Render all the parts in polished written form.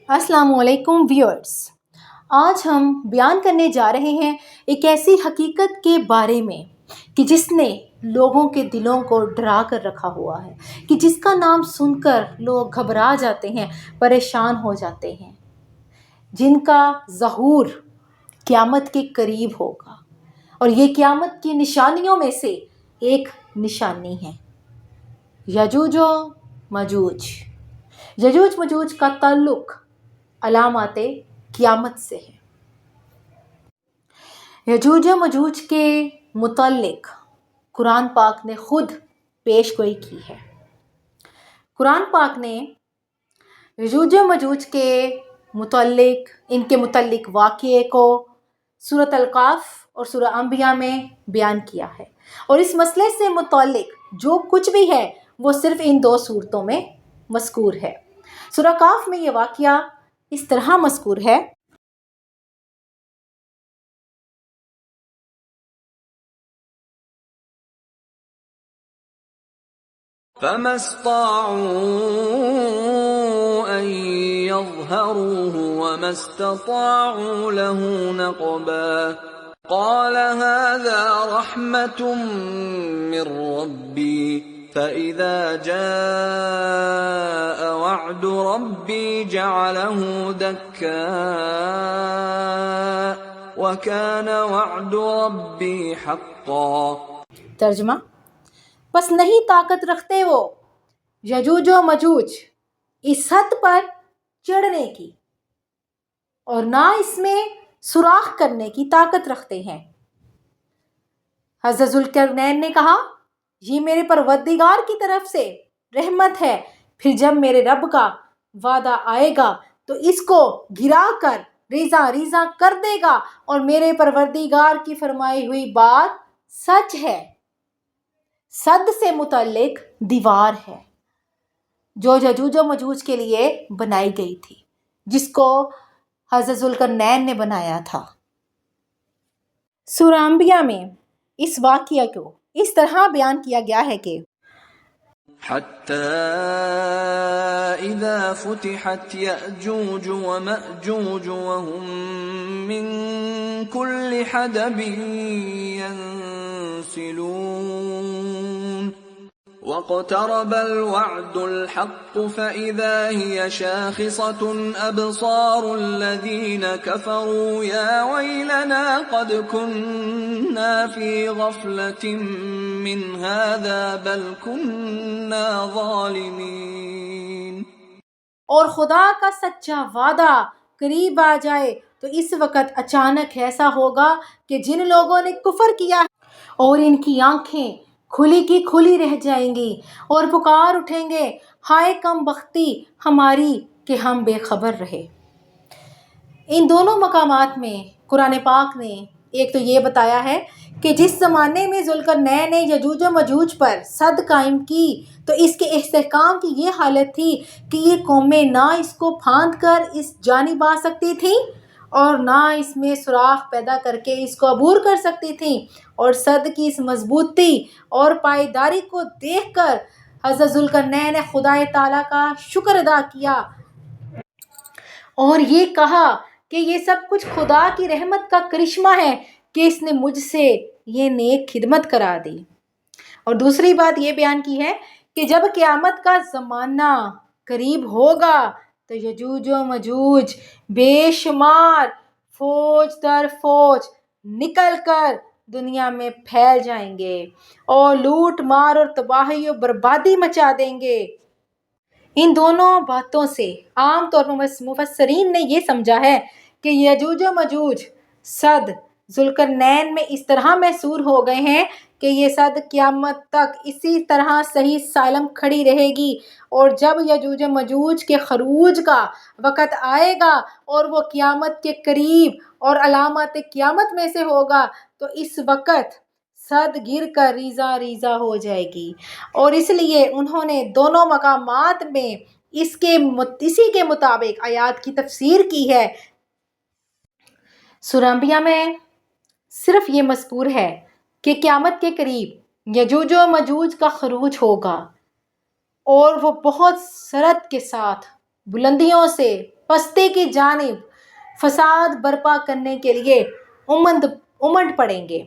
السلام علیکم ویورز، آج ہم بیان کرنے جا رہے ہیں ایک ایسی حقیقت کے بارے میں کہ جس نے لوگوں کے دلوں کو ڈرا کر رکھا ہوا ہے، کہ جس کا نام سن کر لوگ گھبرا جاتے ہیں، پریشان ہو جاتے ہیں، جن کا ظہور قیامت کے قریب ہوگا۔ اور یہ قیامت کی نشانیوں میں سے ایک نشانی ہے یجوج و مجوج۔ یجوج مجوج کا تعلق علامات قیامت سے ہے۔ یجوج و مجوج کے متعلق قرآن پاک نے خود پیش گوئی کی ہے۔ قرآن پاک نے یجوج و مجوج کے متعلق، ان کے متعلق واقعے کو سورۃ القاف اور سورہ انبیاء میں بیان کیا ہے، اور اس مسئلے سے متعلق جو کچھ بھی ہے وہ صرف ان دو سورتوں میں مذکور ہے۔ سورہ قاف میں یہ واقعہ اس طرح مذکور ہے: فَمَا اسْطَاعُوا أَن يَظْهَرُوهُ وَمَا اسْتَطَاعُوا لَهُ نَقْبًا قَالَ هَٰذَا رَحْمَةٌ مِّن رَّبِّي فَإِذَا جَاءَ وَعْدُ رَبِّي جَعَلَهُ دَكَّاءَ وَكَانَ وَعْدُ رَبِّي حَقًّا۔ ترجمہ: بس نہیں طاقت رکھتے وہ یجوج و مجوج اس حد پر چڑھنے کی، اور نہ اس میں سوراخ کرنے کی طاقت رکھتے ہیں۔ حضرت ذوالقرنین نے کہا، یہ میرے پروردگار کی طرف سے رحمت ہے، پھر جب میرے رب کا وعدہ آئے گا تو اس کو گرا کر ریزہ ریزہ کر دے گا، اور میرے پروردگار کی فرمائی ہوئی بات سچ ہے۔ صد سے متعلق دیوار ہے جو یجوج و مجوج کے لیے بنائی گئی تھی، جس کو حضرت ذوالقرنین نے بنایا تھا۔ سورہ انبیاء میں اس واقعہ کو اس طرح بیان کیا گیا ہے کہ حَتَّى إِذَا فُتِحَتْ يَأْجُوجُ وَمَأْجُوجُ وَهُم مِّن كُلِّ حَدَبٍ يَنسِلُونَ وَاقْتَرَبَ الْوَعْدُ الْحَقُّ فَإِذَا هِيَ شَاخِصَةٌ أَبْصَارُ الَّذِينَ كَفَرُوا يَا وَيْلَنَا قَدْ كُنَّا فِي غَفْلَةٍ مِّنْ هَٰذَا بَلْ كُنَّا ظَالِمِينَ۔ اور خدا کا سچا وعدہ قریب آ جائے تو اس وقت اچانک ایسا ہوگا کہ جن لوگوں نے کفر کیا ہے اور ان کی آنکھیں کھلی کی کھلی رہ جائیں گی، اور پکار اٹھیں گے، ہائے کم بختی ہماری کہ ہم بے خبر رہے۔ ان دونوں مقامات میں قرآن پاک نے ایک تو یہ بتایا ہے کہ جس زمانے میں ذوالقرنین نے یجوج و مجوج پر سد قائم کی تو اس کے استحکام کی یہ حالت تھی کہ یہ قومیں نہ اس کو پھاند کر اس جانب آ سکتی تھیں، اور نہ اس میں سوراخ پیدا کر کے اس کو عبور کر سکتی تھیں۔ اور صد کی اس مضبوطی اور پائیداری کو دیکھ کر حضرت ذوالقرنین نے خدا تعالیٰ کا شکر ادا کیا اور یہ کہا کہ یہ سب کچھ خدا کی رحمت کا کرشمہ ہے کہ اس نے مجھ سے یہ نیک خدمت کرا دی۔ اور دوسری بات یہ بیان کی ہے کہ جب قیامت کا زمانہ قریب ہوگا تو یجوج و مجوج بے شمار فوج در فوج نکل کر دنیا میں پھیل جائیں گے اور لوٹ مار اور تباہی و بربادی مچا دیں گے۔ ان دونوں باتوں سے عام طور پر مفسرین نے یہ سمجھا ہے کہ یجوج و مجوج صد ذوالقرنین میں اس طرح محصور ہو گئے ہیں کہ یہ صد قیامت تک اسی طرح صحیح سالم کھڑی رہے گی، اور جب یجوج و مجوج کے خروج کا وقت آئے گا اور وہ قیامت کے قریب اور علامات قیامت میں سے ہوگا تو اس وقت صد گر کر ریزہ ریزہ ہو جائے گی۔ اور اس لیے انہوں نے دونوں مقامات میں اسی کے مطابق آیات کی تفسیر کی ہے۔ سورہ انبیاء میں صرف یہ مذکور ہے کہ قیامت کے قریب یجوج و مجوج کا خروج ہوگا، اور وہ بہت سرعت کے ساتھ بلندیوں سے پستے کی جانب فساد برپا کرنے کے لیے امنڈ پڑیں گے۔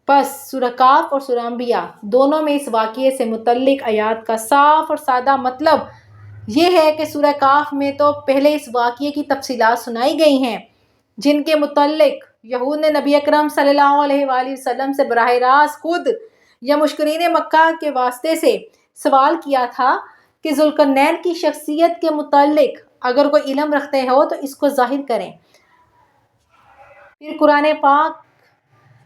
پس سورہ کاف اور سورہ انبیاء دونوں میں اس واقعے سے متعلق آیات کا صاف اور سادہ مطلب یہ ہے کہ سورہ کاف میں تو پہلے اس واقعے کی تفصیلات سنائی گئی ہیں جن کے متعلق یہود نے نبی اکرم صلی اللہ علیہ وآلہ وسلم سے براہ راست خود یا مشرکین مکہ کے واسطے سے سوال کیا تھا کہ ذوالقرنین کی شخصیت کے متعلق اگر کوئی علم رکھتے ہو تو اس کو ظاہر کریں۔ پھر قرآن پاک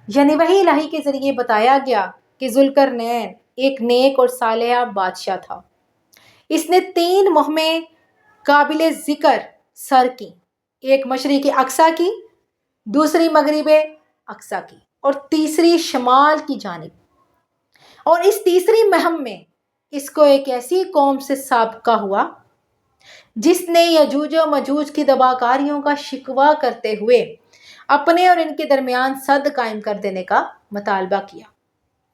یعنی وحی الہی کے ذریعے بتایا گیا کہ ذوالقرنین ایک نیک اور صالح بادشاہ تھا۔ اس نے 3 مہمیں قابل ذکر سر کی، ایک مشرق اقصیٰ کی، دوسری مغرب اقصیٰ کی اور تیسری شمال کی جانب۔ اور اس تیسری مہم میں اس کو ایک ایسی قوم سے سابقہ ہوا جس نے یجوج و مجوج کی دباکاریوں کا شکوہ کرتے ہوئے اپنے اور ان کے درمیان سد قائم کر دینے کا مطالبہ کیا۔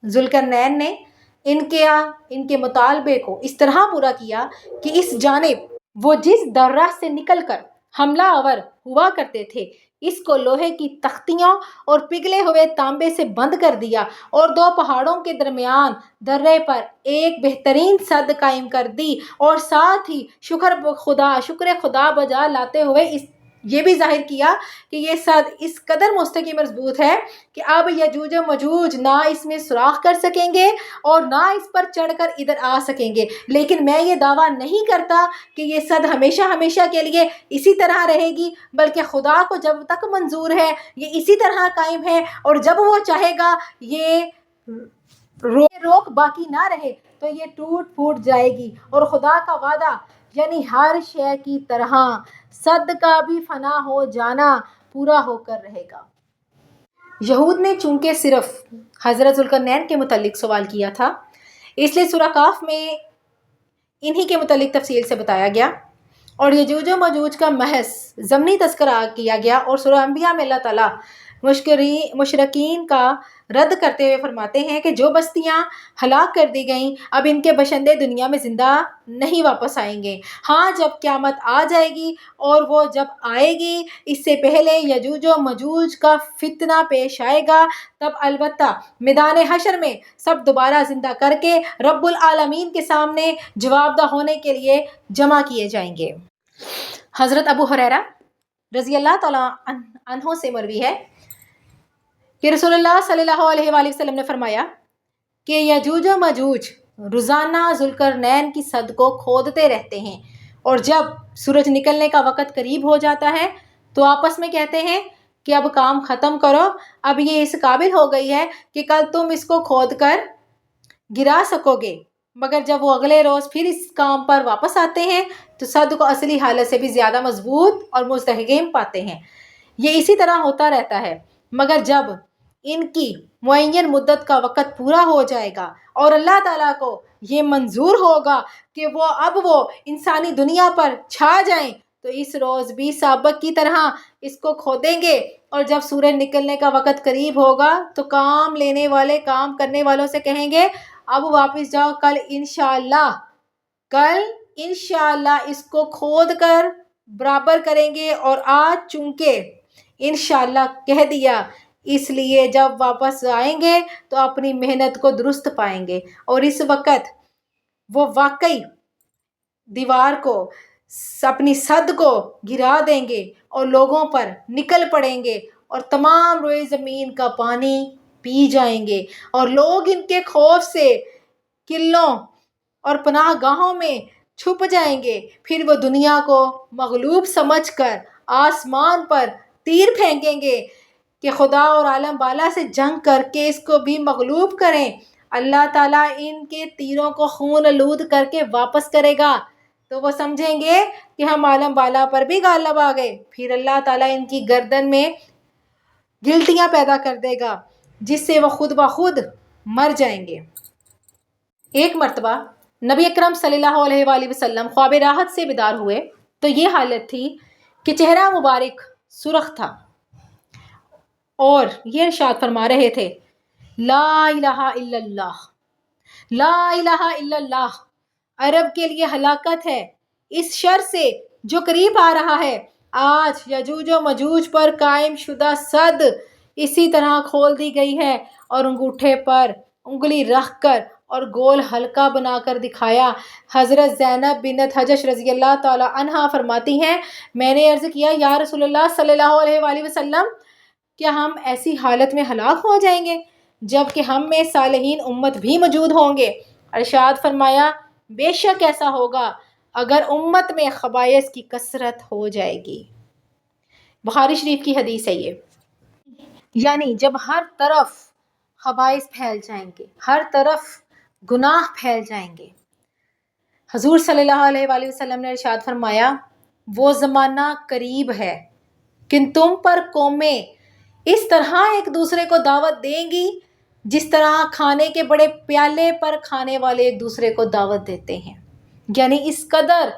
ذوالقرنین نے ان کے مطالبے کو اس طرح پورا کیا کہ اس جانب وہ جس درہ سے نکل کر حملہ آور ہوا کرتے تھے اس کو لوہے کی تختیوں اور پگھلے ہوئے تانبے سے بند کر دیا اور 2 پہاڑوں کے درمیان درے پر ایک بہترین سد قائم کر دی، اور ساتھ ہی شکر خدا بجا لاتے ہوئے یہ بھی ظاہر کیا کہ یہ سد اس قدر مستحکم مضبوط ہے کہ اب یجوج و مجوج نہ اس میں سوراخ کر سکیں گے اور نہ اس پر چڑھ کر ادھر آ سکیں گے۔ لیکن میں یہ دعویٰ نہیں کرتا کہ یہ سد ہمیشہ کے لیے اسی طرح رہے گی، بلکہ خدا کو جب تک منظور ہے یہ اسی طرح قائم ہے، اور جب وہ چاہے گا یہ روک باقی نہ رہے تو یہ ٹوٹ پھوٹ جائے گی، اور خدا کا وعدہ یعنی ہر شے کی طرح سد کا بھی فنا ہو جانا پورا ہو کر رہے گا۔ یہود نے چونکہ صرف حضرت ذوالقرنین کے متعلق سوال کیا تھا، اس لیے سورہ کاف میں انہی کے متعلق تفصیل سے بتایا گیا اور یجوج و مجوج کا محض ضمنی تذکرہ کیا گیا، اور سورہ انبیاء میں اللہ تعالیٰ مشرکین کا رد کرتے ہوئے فرماتے ہیں کہ جو بستیاں ہلاک کر دی گئیں اب ان کے باشندے دنیا میں زندہ نہیں واپس آئیں گے۔ ہاں جب قیامت آ جائے گی اور وہ جب آئے گی اس سے پہلے یجوج و مجوج کا فتنہ پیش آئے گا، تب البتہ میدان حشر میں سب دوبارہ زندہ کر کے رب العالمین کے سامنے جواب دہ ہونے کے لیے جمع کیے جائیں گے۔ حضرت ابو ہریرہ رضی اللہ تعالیٰ عنہ سے مروی ہے کہ رسول اللہ صلی اللہ علیہ وآلہ وسلم نے فرمایا کہ یجوج و مجوج روزانہ ذوالقرنین کی سد کو کھودتے رہتے ہیں، اور جب سورج نکلنے کا وقت قریب ہو جاتا ہے تو آپس میں کہتے ہیں کہ اب کام ختم کرو، اب یہ اس قابل ہو گئی ہے کہ کل تم اس کو کھود کر گرا سکو گے، مگر جب وہ اگلے روز پھر اس کام پر واپس آتے ہیں تو سد کو اصلی حالت سے بھی زیادہ مضبوط اور مستحکم پاتے ہیں۔ یہ اسی طرح ہوتا رہتا ہے، مگر جب ان کی معین مدت کا وقت پورا ہو جائے گا اور اللہ تعالیٰ کو یہ منظور ہوگا کہ وہ انسانی دنیا پر چھا جائیں تو اس روز بھی سابق کی طرح اس کو کھودیں گے، اور جب سورج نکلنے کا وقت قریب ہوگا تو کام لینے والے کام کرنے والوں سے کہیں گے اب واپس جاؤ، کل انشاءاللہ اس کو کھود کر برابر کریں گے، اور آج چونکہ انشاءاللہ کہہ دیا اس لیے جب واپس آئیں گے تو اپنی محنت کو درست پائیں گے، اور اس وقت وہ واقعی دیوار کو اپنی سد کو گرا دیں گے اور لوگوں پر نکل پڑیں گے اور تمام روئے زمین کا پانی پی جائیں گے، اور لوگ ان کے خوف سے قلعوں اور پناہ گاہوں میں چھپ جائیں گے۔ پھر وہ دنیا کو مغلوب سمجھ کر آسمان پر تیر پھینکیں گے کہ خدا اور عالم بالا سے جنگ کر کے اس کو بھی مغلوب کریں۔ اللہ تعالیٰ ان کے تیروں کو خون آلود کر کے واپس کرے گا تو وہ سمجھیں گے کہ ہم عالم بالا پر بھی غالب آ گئے۔ پھر اللہ تعالیٰ ان کی گردن میں گلٹیاں پیدا کر دے گا جس سے وہ خود بخود مر جائیں گے۔ ایک مرتبہ نبی اکرم صلی اللہ علیہ وآلہ وسلم خواب راحت سے بیدار ہوئے تو یہ حالت تھی کہ چہرہ مبارک سرخ تھا اور یہ ارشاد فرما رہے تھے لا الہ الا اللہ، لا الہ الا اللہ، عرب کے لیے ہلاکت ہے، اس شر سے جو قریب آ رہا ہے۔ آج یجوج و مجوج پر قائم شدہ سد اسی طرح کھول دی گئی ہے اور انگوٹھے پر انگلی رکھ کر اور گول حلقہ بنا کر دکھایا۔ حضرت زینب بنت حجش رضی اللہ تعالی عنہا فرماتی ہیں، میں نے عرض کیا یا رسول اللہ صلی اللہ علیہ وآلہ وسلم، کیا ہم ایسی حالت میں ہلاک ہو جائیں گے جب کہ ہم میں صالحین امت بھی موجود ہوں گے؟ ارشاد فرمایا، بے شک ایسا ہوگا اگر امت میں خبائث کی کثرت ہو جائے گی۔ بخاری شریف کی حدیث ہے یہ۔ یعنی جب ہر طرف خبائث پھیل جائیں گے، ہر طرف گناہ پھیل جائیں گے، حضور صلی اللہ علیہ وآلہ وسلم نے ارشاد فرمایا، وہ زمانہ قریب ہے کہ تم پر قومیں اس طرح ایک دوسرے کو دعوت دیں گی جس طرح کھانے کے بڑے پیالے پر کھانے والے ایک دوسرے کو دعوت دیتے ہیں۔ یعنی اس قدر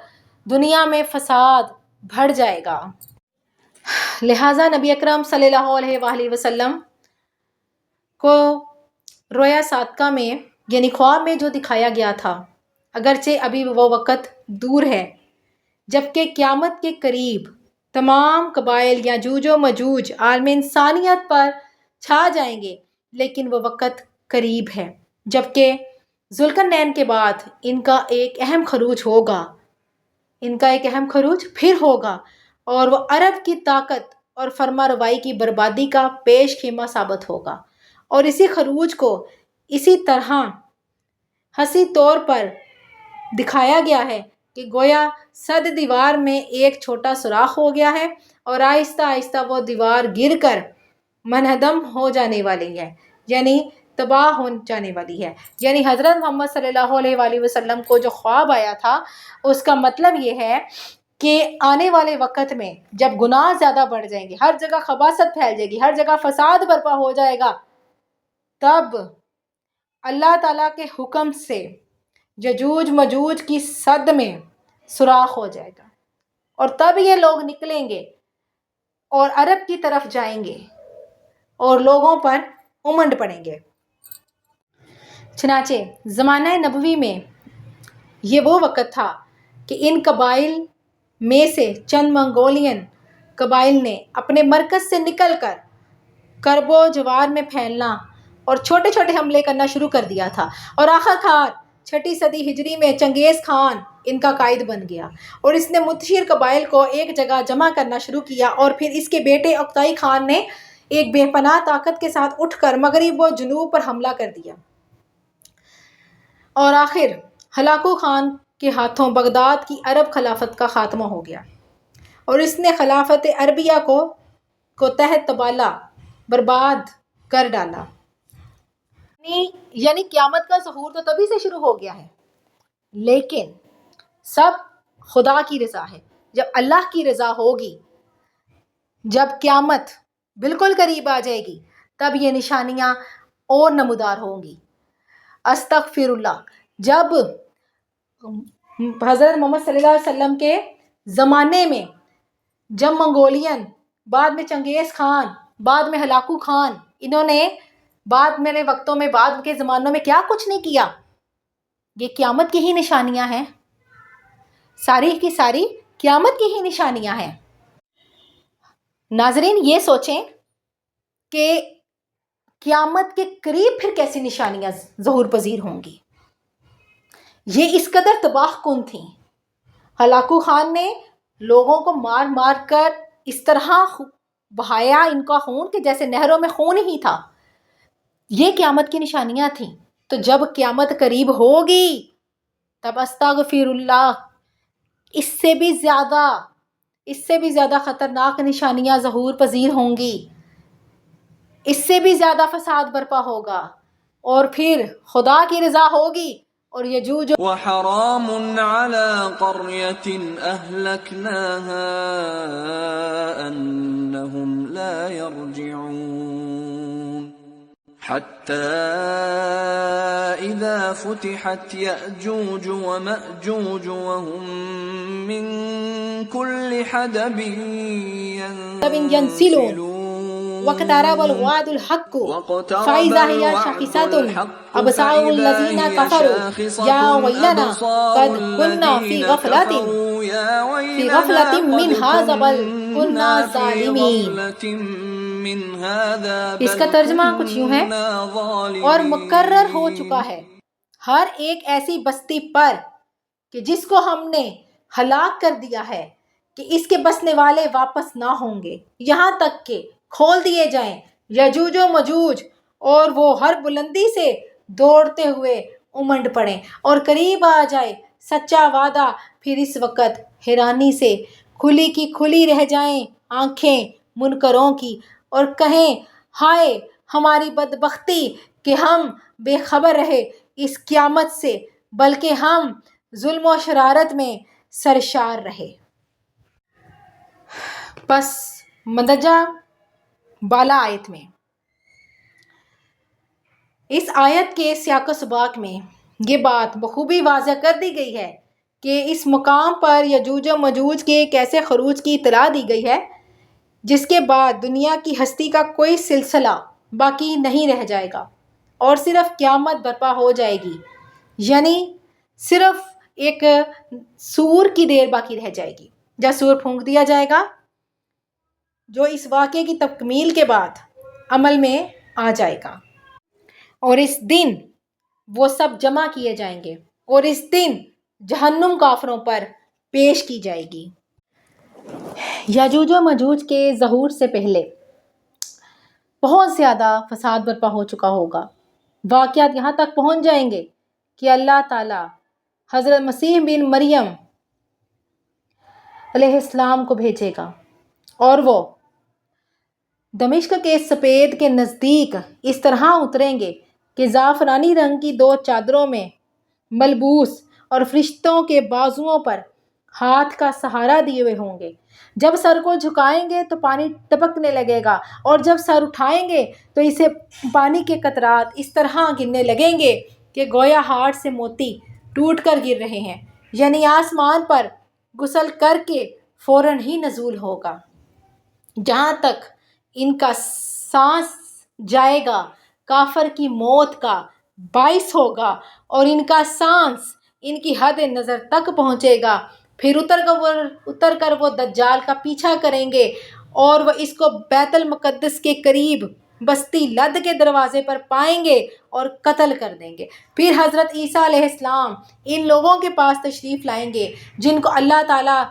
دنیا میں فساد بڑھ جائے گا۔ لہٰذا نبی اکرم صلی اللہ علیہ وآلہ وسلم کو رویا صادقہ میں یعنی خواب میں جو دکھایا گیا تھا، اگرچہ ابھی وہ وقت دور ہے جبکہ قیامت کے قریب تمام قبائل یاجوج و مجوج عالم انسانیت پر چھا جائیں گے، لیکن وہ وقت قریب ہے جبکہ ذوالقرنین کے بعد ان کا ایک اہم خروج ہوگا، ان کا ایک اہم خروج پھر ہوگا اور وہ عرب کی طاقت اور فرما روائی کی بربادی کا پیش خیمہ ثابت ہوگا۔ اور اسی خروج کو اسی طرح حسی طور پر دکھایا گیا ہے کہ گویا صد دیوار میں ایک چھوٹا سوراخ ہو گیا ہے اور آہستہ آہستہ وہ دیوار گر کر منہدم ہو جانے والی ہے، یعنی تباہ ہو جانے والی ہے۔ یعنی حضرت محمد صلی اللہ علیہ وآلہ وسلم کو جو خواب آیا تھا اس کا مطلب یہ ہے کہ آنے والے وقت میں جب گناہ زیادہ بڑھ جائیں گے، ہر جگہ خباثت پھیل جائے گی، ہر جگہ فساد برپا ہو جائے گا، تب اللہ تعالیٰ کے حکم سے یجوج مجوج کی صد میں سوراخ ہو جائے گا اور تب یہ لوگ نکلیں گے اور عرب کی طرف جائیں گے اور لوگوں پر امنڈ پڑیں گے۔ چنانچہ زمانہ نبوی میں یہ وہ وقت تھا کہ ان قبائل میں سے چند منگولین قبائل نے اپنے مرکز سے نکل کر کرب و جوار میں پھیلنا اور چھوٹے چھوٹے حملے کرنا شروع کر دیا تھا، اور آخر کار 6 صدی ہجری میں چنگیز خان ان کا قائد بن گیا اور اس نے منتشر قبائل کو ایک جگہ جمع کرنا شروع کیا، اور پھر اس کے بیٹے اقتائی خان نے ایک بے پناہ طاقت کے ساتھ اٹھ کر مغرب و جنوب پر حملہ کر دیا اور آخر ہلاکو خان کے ہاتھوں بغداد کی عرب خلافت کا خاتمہ ہو گیا اور اس نے خلافت عربیہ کو تحت تبالہ برباد کر ڈالا۔ یعنی قیامت کا ظہور تو تبھی سے شروع ہو گیا ہے، لیکن سب خدا کی رضا ہے۔ جب اللہ کی رضا ہوگی، جب قیامت بالکل قریب آ جائے گی، تب یہ نشانیاں اور نمودار ہوں گی۔ استغفر اللہ، جب حضرت محمد صلی اللہ علیہ وسلم کے زمانے میں جب منگولین، بعد میں چنگیز خان، بعد میں ہلاکو خان، انہوں نے بعد میں وقتوں میں بعد کے زمانوں میں کیا کچھ نہیں کیا، یہ قیامت کی ہی نشانیاں ہیں، ساری کی ساری قیامت کی ہی نشانیاں ہیں۔ ناظرین یہ سوچیں کہ قیامت کے قریب پھر کیسی نشانیاں ظہور پذیر ہوں گی۔ یہ اس قدر تباہ کن تھیں، ہلاکو خان نے لوگوں کو مار مار کر اس طرح بہایا ان کا خون کہ جیسے نہروں میں خون ہی تھا۔ یہ قیامت کی نشانیاں تھیں۔ تو جب قیامت قریب ہوگی تب استغفر اللہ اس سے بھی زیادہ خطرناک نشانیاں ظہور پذیر ہوں گی، اس سے بھی زیادہ فساد برپا ہوگا اور پھر خدا کی رضا ہوگی اور یجوج وحرام على قرية أهلكناها أنهم لا يرجعون حتى إذا فتحت يأجوج ومأجوج وهم من كل حدب ينسلون واقترب الوعد الحق فإذا هي شاخصة أبصار الذين كفروا يا ويلنا قد كنا في غفلة من هذا بل كنا ظالمين۔ اس کا ترجمہ کچھ یوں ہے، اور مقرر ہو چکا ہے ہر ایک ایسی بستی پر کہ جس کو ہم نے ہلاک کر دیا ہے کہ اس کے بسنے والے واپس نہ ہوں گے یہاں تک کہ کھول دیے جائیں یجوج و مجوج، اور وہ ہر بلندی سے دوڑتے ہوئے امنڈ پڑیں اور قریب آ جائے سچا وعدہ، پھر اس وقت حیرانی سے کھلی کی کھلی رہ جائیں آنکھیں منکروں کی، اور کہیں ہائے ہماری بدبختی کہ ہم بے خبر رہے اس قیامت سے، بلکہ ہم ظلم و شرارت میں سرشار رہے۔ پس مندرجہ بالا آیت میں، اس آیت کے سیاق و سباق میں یہ بات بخوبی واضح کر دی گئی ہے کہ اس مقام پر یجوج و مجوج کے ایک ایسے خروج کی اطلاع دی گئی ہے جس کے بعد دنیا کی ہستی کا کوئی سلسلہ باقی نہیں رہ جائے گا اور صرف قیامت برپا ہو جائے گی، یعنی صرف ایک سور کی دیر باقی رہ جائے گی جب سور پھونک دیا جائے گا، جو اس واقعے کی تکمیل کے بعد عمل میں آ جائے گا، اور اس دن وہ سب جمع کیے جائیں گے اور اس دن جہنم کافروں پر پیش کی جائے گی۔ یاجوج و ماجوج کے ظہور سے پہلے بہت زیادہ فساد برپا ہو چکا ہوگا۔ واقعات یہاں تک پہنچ جائیں گے کہ اللہ تعالیٰ حضرت مسیح بن مریم علیہ السلام کو بھیجے گا، اور وہ دمشق کے سپید کے نزدیک اس طرح اتریں گے کہ زعفرانی رنگ کی 2 چادروں میں ملبوس اور فرشتوں کے بازوؤں پر ہاتھ کا سہارا دیے ہوئے ہوں گے۔ جب سر کو جھکائیں گے تو پانی ٹپکنے لگے گا، اور جب سر اٹھائیں گے تو اسے پانی کے قطرات اس طرح گرنے لگیں گے کہ گویا ہاتھ سے موتی ٹوٹ کر گر رہے ہیں، یعنی آسمان پر غسل کر کے فوراً ہی نزول ہوگا۔ جہاں تک ان کا سانس جائے گا کافر کی موت کا باعث ہوگا، اور ان کا سانس ان کی حد نظر تک پہنچے گا، پھر اتر کر وہ دجال کا پیچھا کریں گے اور وہ اس کو بیت المقدس کے قریب بستی لد کے دروازے پر پائیں گے اور قتل کر دیں گے۔ پھر حضرت عیسیٰ علیہ السلام ان لوگوں کے پاس تشریف لائیں گے جن کو اللہ تعالیٰ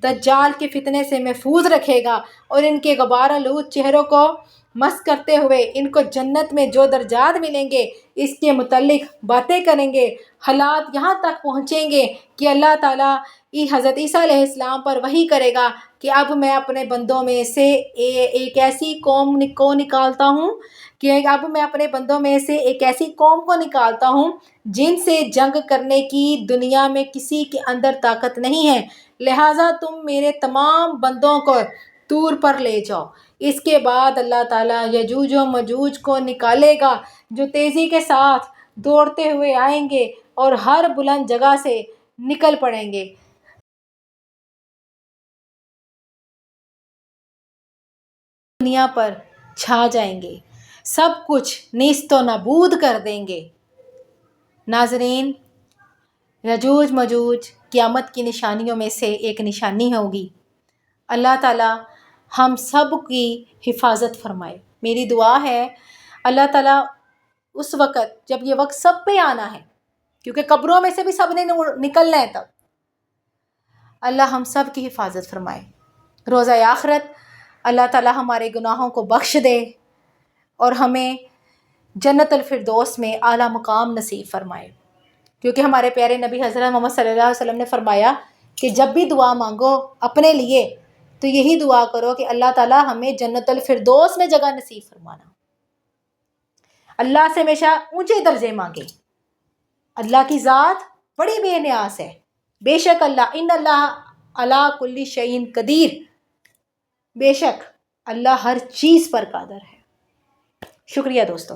دجال کے فتنے سے محفوظ رکھے گا، اور ان کے غبار آلود چہروں کو مسح کرتے ہوئے ان کو جنت میں جو درجات ملیں گے اس کے متعلق باتیں کریں گے۔ حالات یہاں تک پہنچیں گے کہ اللہ تعالیٰ حضرت عیسیٰ علیہ السلام پر وحی کرے گا کہ اب میں اپنے بندوں میں سے ایک ایسی قوم کو نکالتا ہوں جن سے جنگ کرنے کی دنیا میں کسی کے اندر طاقت نہیں ہے، لہٰذا تم میرے تمام بندوں کو طور پر لے جاؤ۔ اس کے بعد اللہ تعالیٰ یجوج و مجوج کو نکالے گا جو تیزی کے ساتھ دوڑتے ہوئے آئیں گے اور ہر بلند جگہ سے نکل پڑیں گے، دنیا پر چھا جائیں گے، سب کچھ نیست و نابود کر دیں گے۔ ناظرین، یجوج مجوج قیامت کی نشانیوں میں سے ایک نشانی ہوگی۔ اللہ تعالیٰ ہم سب کی حفاظت فرمائے۔ میری دعا ہے اللہ تعالیٰ اس وقت جب یہ وقت سب پہ آنا ہے، کیونکہ قبروں میں سے بھی سب نے نکلنا ہے، تب اللہ ہم سب کی حفاظت فرمائے۔ روزہ آخرت اللہ تعالیٰ ہمارے گناہوں کو بخش دے اور ہمیں جنت الفردوس میں اعلیٰ مقام نصیب فرمائے، کیونکہ ہمارے پیارے نبی حضرت محمد صلی اللہ علیہ وسلم نے فرمایا کہ جب بھی دعا مانگو اپنے لیے تو یہی دعا کرو کہ اللہ تعالیٰ ہمیں جنت الفردوس میں جگہ نصیب فرمانا۔ اللہ سے ہمیشہ اونچے درجے مانگے۔ اللہ کی ذات بڑی بے نیاز ہے، بے شک اللہ ان اللہ علی کل شیء قدیر، بے شک اللہ ہر چیز پر قادر ہے۔ شکریہ دوستو۔